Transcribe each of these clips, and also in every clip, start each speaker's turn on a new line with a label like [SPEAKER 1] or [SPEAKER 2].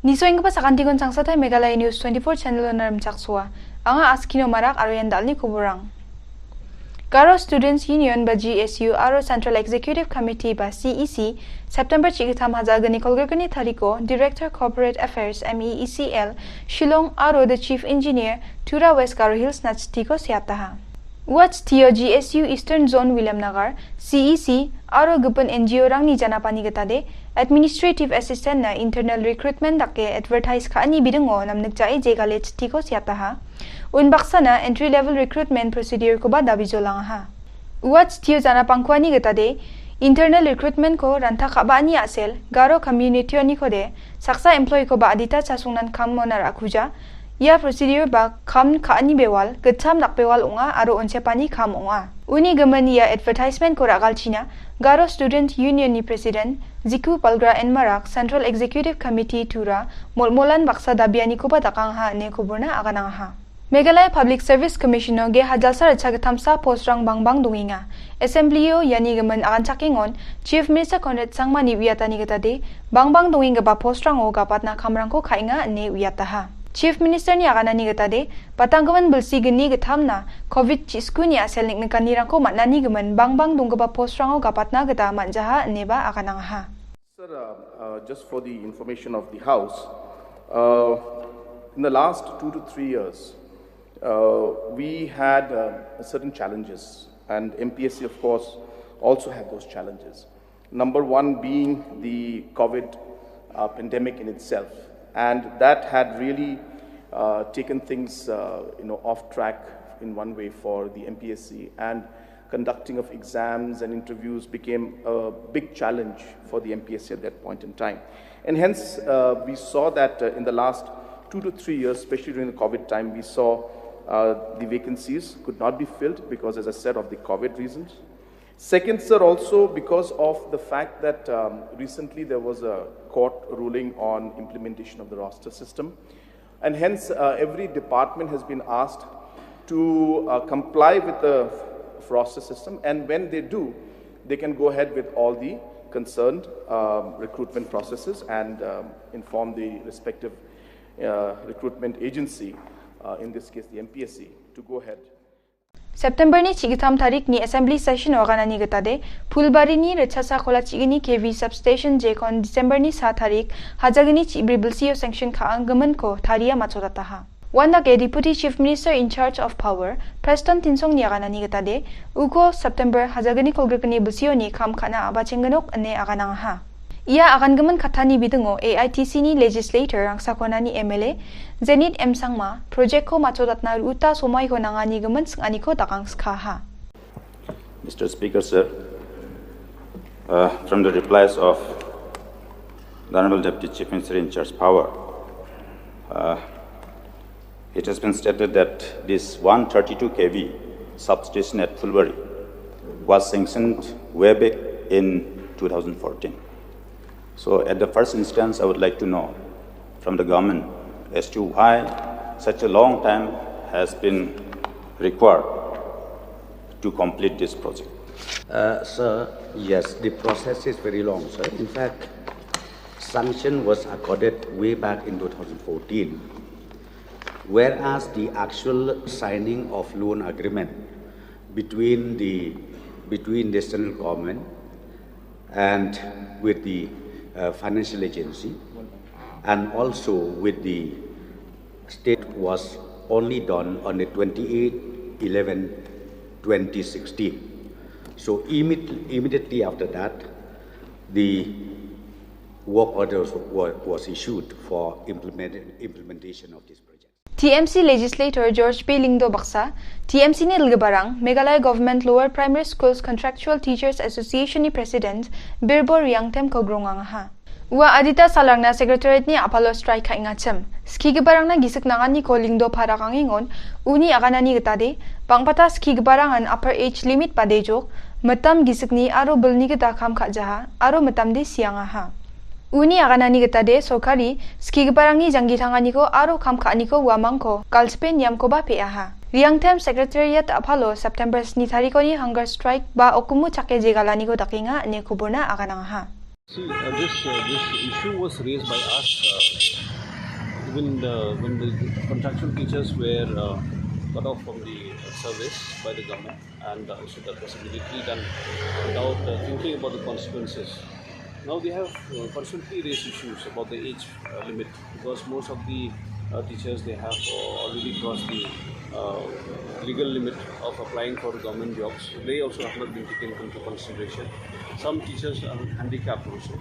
[SPEAKER 1] Nisoing pa sa kantigon sang satay Meghalaya News 24 channel naram chaksua. Anga askino marak aro yan dalni kuburang. Garo Students Union ba GSU aro Central Executive Committee ba CEC September chigitam hazagani kolgani tariko Director Corporate Affairs MEECL Shillong aro the Chief Engineer Tura West Garo Hills Nachtiko siataha. What's Tio GSU Eastern Zone William Nagar CEC aro gupan NGO rang ni janapani gatade Administrative Assistant na Internal Recruitment dake advertise ka ani bidengo nam nagcai jegale tiko siataha. Unbaksa na entry level recruitment procedure ko ba dabijo lang ha. What's Tio janapangkwani gatade internal recruitment ko ranta ka ba ani asel Garo community ni ko de saksa employee ko ba adita chasungnan kam monar akuja. Ya procedure ba kam ka ani bewal gacham dak bewal unga aro onsepani kam unga. Uni gamani ya advertisement ko ragal china Garo Student Union ni President Ziku Palgra and Marak Central Executive Committee Tura molmolan baksa dabiani ko ba takang ha ne kuburna akanang ha. Meghalaya Public Service Commissioner ge hajalsa rachagatamsa postrang bangbang dunginga. Assemblyo yani gaman akan chakingon Chief Minister Conrad Sangmani wiyatani gatade bangbang dunginga ba postrang o gapatna kamrangko khainga ne wiyataha. Chief Minister ni akanani gatade patanggaman bulsi geni gathamna COVID chisku ni asel nik kanirangko matnani gaman bangbang dunggaba postrango gapatna gata manjaha neba akanangha.
[SPEAKER 2] Sir, just for the information of the House, in the last 2 to 3 years, we had certain challenges, and MPSC, of course, also had those challenges. Number one being the COVID pandemic in itself, and that had really taken things, off track in one way for the MPSC, and conducting of exams and interviews became a big challenge for the MPSC at that point in time. And hence, we saw that in the last 2 to 3 years, especially during the COVID time, we saw the vacancies could not be filled because, as I said, of the COVID reasons. Second, sir, also because of the fact that recently there was a court ruling on implementation of the roster system, and hence every department has been asked to comply with the roster system, and when they do, they can go ahead with all the concerned recruitment processes and inform the respective recruitment agency, in this case the MPSC, to go ahead.
[SPEAKER 1] September ni chigitam tarik ni assembly session organani gatade Pulbari ni rechasa kola chigini KV substation jekon December ni 7 tarik hajagini chibribilsio sanction ka anggaman ko tharia machotataha. Wanda ke Deputy Chief Minister in charge of Power Preston Tinsong ni aganani gatade uko September hajagini kolgakani bilsio ni kam kana abachenganok ane aganangha. Ia akan gaman katani bidengo AITC ni legislator ang sakona ni MLA Zenit M Sangma project ko machodatna uta somay ko nangani gaman sangani ko takang skaha.
[SPEAKER 3] Mr. Speaker, sir, from the replies of the Honorable Deputy Chief Minister in charge Power, it has been stated that this 132 kV substation at Pulbari was sanctioned way back in 2014. So at the first instance, I would like to know from the government as to why such a long time has been required to complete this project.
[SPEAKER 4] Sir, yes, the process is very long, sir. In fact, sanction was accorded way back in 2014, whereas the actual signing of loan agreement between the central government and with the financial agency and also with the state was only done on the 28/11/2016. So immediately after that, the work orders was issued for implementation of this project.
[SPEAKER 1] TMC legislator George P. Lingdo Baksa, TMC ni Lgabarang, Meghalaya Government Lower Primary Schools Contractual Teachers Association ni President Birbor Yangtem Kogronganga. Ua adita salangna secretariat ni Apollo strike ka ingachem. Skigabarang na gisik nangan ni ko Lingdo parakangingon, uni akanani gatade, pangpata skigabarangan upper age limit padejok, matam gisik ni aro bulni gata kam ka jaha, aro matam de siangaha. Uni akanani gatade sokari skigabarangi janggitangani ko aro kamkani ko wamangko kalspen yamko ba peaha. Riangtem Secretariat Apollo September 9 tariko ni hunger strike ba okumu chake jegalani ko dakinga ne kuburna akanangha.
[SPEAKER 5] See, this issue was raised by us even when the contractual teachers were cut off from the service by the government, and so that was immediately done without thinking about the consequences. Now they have constantly raised issues about the age limit, because most of the teachers, they have already crossed the legal limit of applying for government jobs. They also have not been taken into consideration. Some teachers are handicapped also,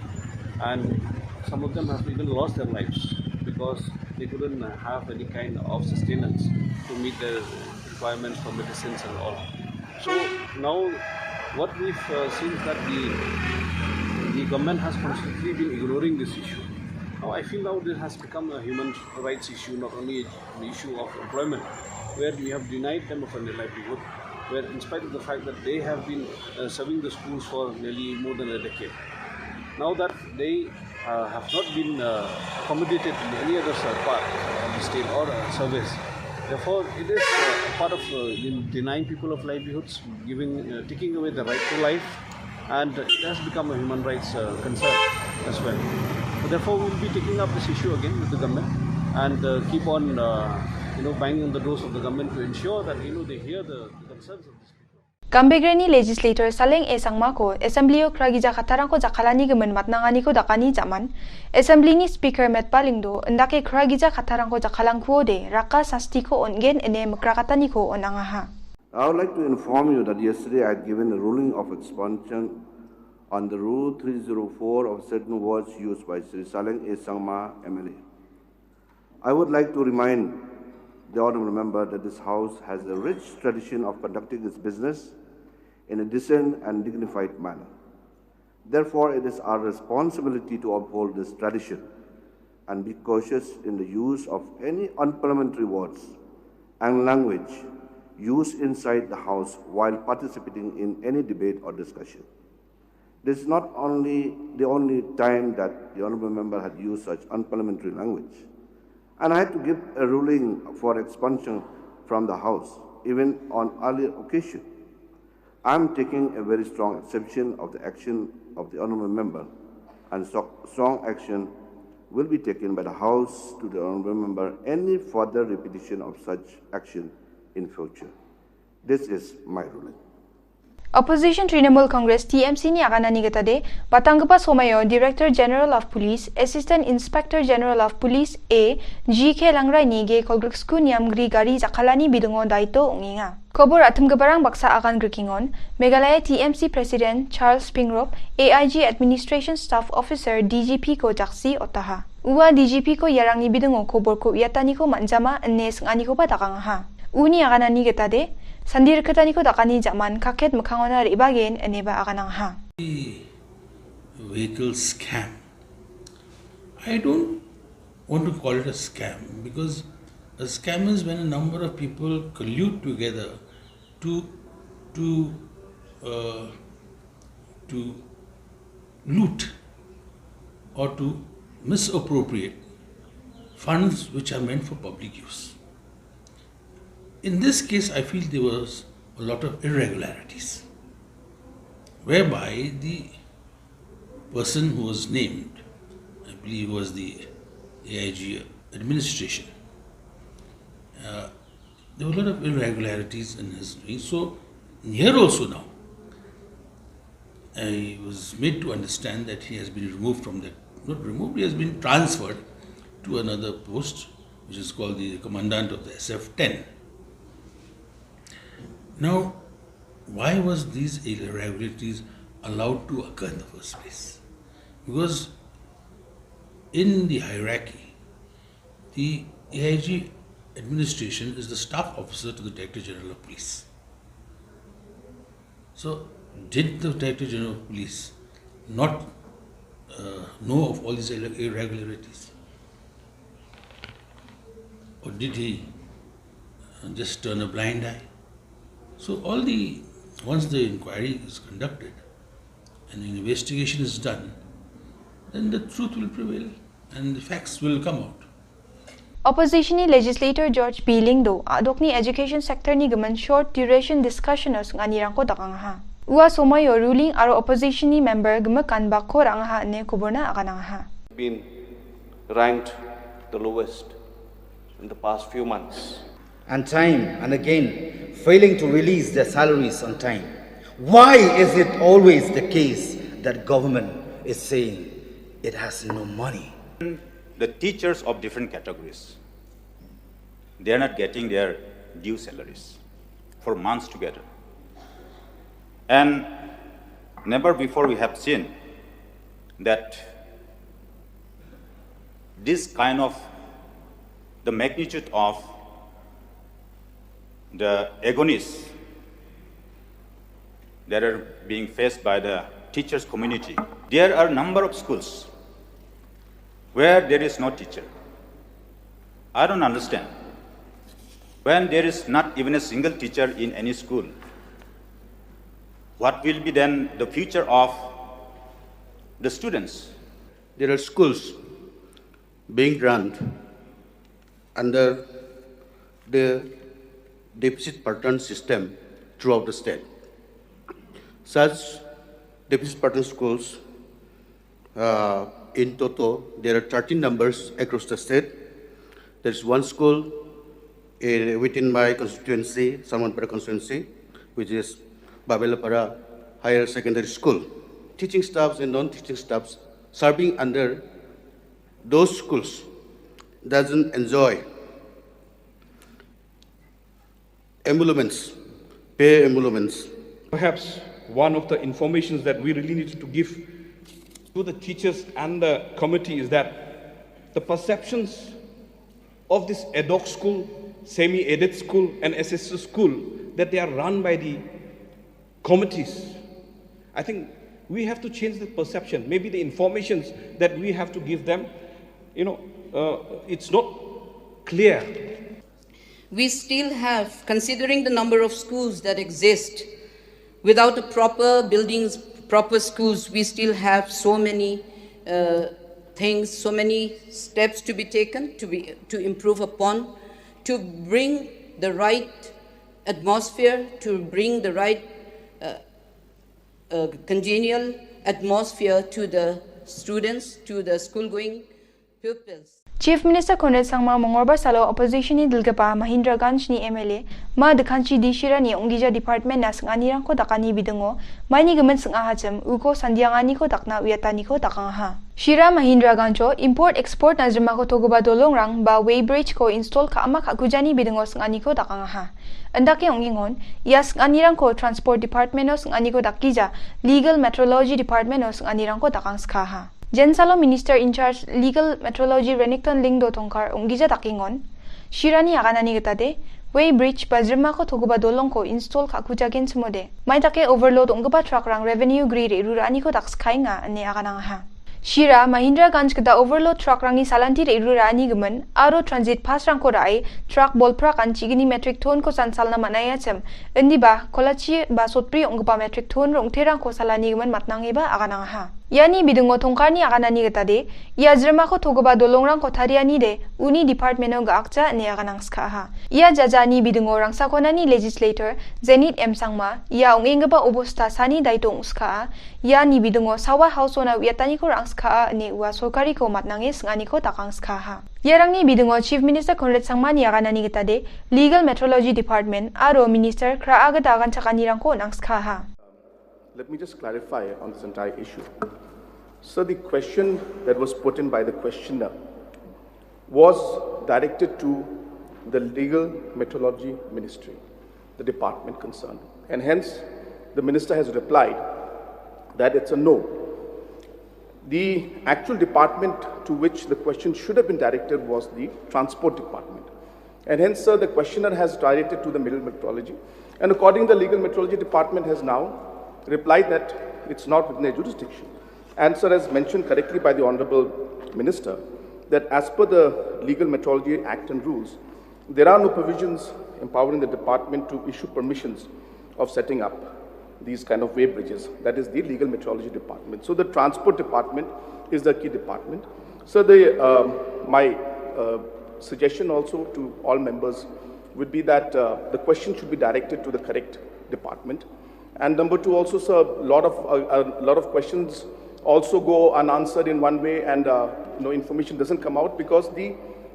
[SPEAKER 5] and some of them have even lost their lives because they couldn't have any kind of sustenance to meet their requirements for medicines and all. So now what we've seen is that the government has constantly been ignoring this issue. Now I feel now this has become a human rights issue, not only an issue of employment, where we have denied them of a livelihood, where in spite of the fact that they have been serving the schools for nearly more than a decade. Now that they have not been accommodated in any other part of the state or service, therefore it is a part of denying people of livelihoods, taking away the right to life, and it has become a human rights concern as well. So therefore, we will be taking up this issue again with the government and keep on, banging on the doors of the government to ensure that they hear the concerns of these people.
[SPEAKER 1] Gambegreni legislator Saleng E Sangma ko Assemblyo kragija katarang ko jakalani gemen matnangani ko dakani zaman Assembly ni Speaker Metpalingdo endake kragija katarang ko jakalang kuo de raka sasti ko ongen ene mekrakatani ko onangaha.
[SPEAKER 6] I would like to inform you that yesterday I had given a ruling of expansion on the Rule 304 of certain words used by Sri Saleng A. Sangma, MLA. I would like to remind the Honourable Member that this House has a rich tradition of conducting its business in a decent and dignified manner. Therefore, it is our responsibility to uphold this tradition and be cautious in the use of any unparliamentary words and language used inside the House while participating in any debate or discussion. This is not only the only time that the Honourable Member had used such unparliamentary language, and I had to give a ruling for expulsion from the House, even on earlier occasion. I am taking a very strong exception of the action of the Honourable Member, and strong action will be taken by the House to the Honourable Member any further repetition of such action in future. This is my ruling.
[SPEAKER 1] Opposition Trinamool Congress TMC ni akanani gatade Batangapa Somayo Director General of Police Assistant Inspector General of Police A GK Langrai ni ge kolgriksku niam gri gari jakalani bidungo daito unginga. Kobor atum gabarang baksa akan grikingon Meghalaya TMC President Charles Pingrop AIG Administration Staff Officer DGP ko jaksi otaha. Uwa DGP ko yarang ni bidungo kobor ko yatani ko manjama nes ngani ko patakanga. Uni akanani gatade Sandir ketani ko dakani zaman kaket mukangona ribagen eneba akanang ha.
[SPEAKER 7] Vehicle scam. I don't want to call it a scam because a scam is when a number of people collude together to loot or to misappropriate funds which are meant for public use. In this case, I feel there was a lot of irregularities, whereby the person who was named, I believe was the AIG administration, there were a lot of irregularities in his doing. So here also now, I was made to understand that he has been removed from that, not removed, he has been transferred to another post, which is called the Commandant of the SF-10. Now, why was these irregularities allowed to occur in the first place? Because in the hierarchy, the AIG administration is the staff officer to the Director General of Police. So, did the Director General of Police not know of all these irregularities? Or did he just turn a blind eye? So once the inquiry is conducted and the investigation is done, then the truth will prevail and the facts will come out.
[SPEAKER 1] Opposition ni legislator George P. Lingdo adok ni education sector ni gaman short duration discussioners nganirang ko dakanga. Ua somayo ruling aro opposition ni member gemakan bakor ang ha ne kuborna akanang ha.
[SPEAKER 8] Been ranked the lowest in the past few months.
[SPEAKER 9] And time and again failing to release their salaries on time. Why is it always the case that government is saying it has no money?
[SPEAKER 3] The teachers of different categories, they are not getting their due salaries for months together. And never before we have seen that this kind of the magnitude of the agonies that are being faced by the teachers community. There are a number of schools where there is no teacher. I don't understand. When there is not even a single teacher in any school, what will be then the future of the students?
[SPEAKER 6] There are schools being run under the deficit pattern system throughout the state. Such deficit pattern schools, in total, there are 13 numbers across the state. There's one school within my constituency, Salmanpara constituency, which is Babelapara Higher Secondary School. Teaching staffs and non-teaching staffs serving under those schools doesn't enjoy emoluments, pay emoluments.
[SPEAKER 10] Perhaps one of the informations that we really need to give to the teachers and the committee is that the perceptions of this ad hoc school, semi-aided school and SSS school, that they are run by the committees. I think we have to change the perception. Maybe the informations that we have to give them, it's not clear.
[SPEAKER 11] We still have, considering the number of schools that exist, without a proper buildings, proper schools, we still have so many things, so many steps to be taken, to improve upon, to bring the right atmosphere, to bring the right congenial atmosphere to the students, to the school-going pupils.
[SPEAKER 1] Chief Minister Conrad Sangma Mongorba Salo opposition ni Dilgapa Mahindra Ganj ni MLA ma dekhanchi di shira ni ongija department na sangani rangko dakani bidengo maini gemen sanga hachem uko sandiangani ko dakna uyatani ko dakang ha Shira Mahindra Ganjo import export na jema ko togoba dolong rang ba way bridge ko install ka ama khakujani bidengo sangani ko dakang ha andake ongingon yas sangani rang ko transport department no sangani ko dakija legal metrology department no sangani rang ko dakang skha ha Jensalo Minister in charge Legal Metrology Renekton Lingdo Tongkar Ongija Takingon Shirani Aganani Gitade Way Bridge Bajrima ko Toguba Dolong ko install Kakujagen Smode Maitake overload Ongaba truck rang revenue grid Rurani ko Daxkainga ane Agananga Shira Mahindra Ganj kada overload truck rangi salanti Rurani Guman Aro transit pass rang ko rai truck bolprak an chigini metric ton ko sansalna manaya chem Indiba Kolachi ba sotpri Ongaba metric ton rong terang ko salani guman matnangiba Agananga Yani bidungo tongkarni aganani getade ia jrema ko togoba dolongrang ko thariani de uni department no gakcha ne aganang skha ha ia jajani bidungo rangsa konani legislator Zenit M Sangma ia ongengba obosta sani daitong skha ia ni bidungo sawa house ona yatani ko rangskha ne wa sorkari ko matnange sngani ko takang skha ha Yarangni bidungo Chief Minister Conrad Sangma ni aganani getade Legal Metrology Department aro Minister Kra agada agan chakani rangko nangskha ha
[SPEAKER 2] Let me just clarify on this entire issue. So the question that was put in by the questioner was directed to the Legal Metrology Ministry, the department concerned. And hence, the minister has replied that it's a no. The actual department to which the question should have been directed was the Transport Department. And hence, sir, the questioner has directed to the Legal Metrology. And according to the Legal Metrology Department has now replied that it's not within their jurisdiction. And sir, as mentioned correctly by the Honorable Minister, that as per the Legal Metrology Act and rules, there are no provisions empowering the department to issue permissions of setting up these kind of way bridges. That is the Legal Metrology Department. So the Transport Department is the key department. So my suggestion also to all members would be that the question should be directed to the correct department. And number two, also, sir, a lot of questions also go unanswered in one way, and information doesn't come out because the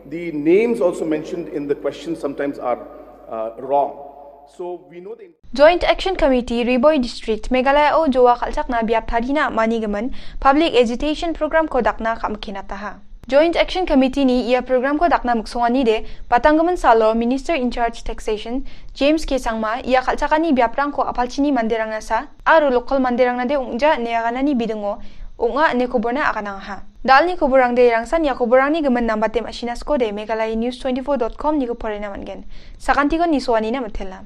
[SPEAKER 2] the names also mentioned in the question sometimes are wrong. So we know the
[SPEAKER 1] Joint Action Committee Riboy District Meghalaya o Jowa Khalchakna Biapthadina Manigaman Public Agitation Program ko dakna kamkinataha. Joint Action Committee ni ia program ko dakna muksongani de Patanggaman Salo Minister in Charge Taxation James K. Sangma ia Khalchakani Biaprang ko apalchini mandirang nasa aru local mandirang na de ungja neaganani bidungo unga ne kuborna akanangha. Dal ni kuborang de rangsan ya kuborang ni gaman nambatem asinas ko de Meghalaya News 24.com ni ko porena mangen. Sakantigon ni suwani na matela.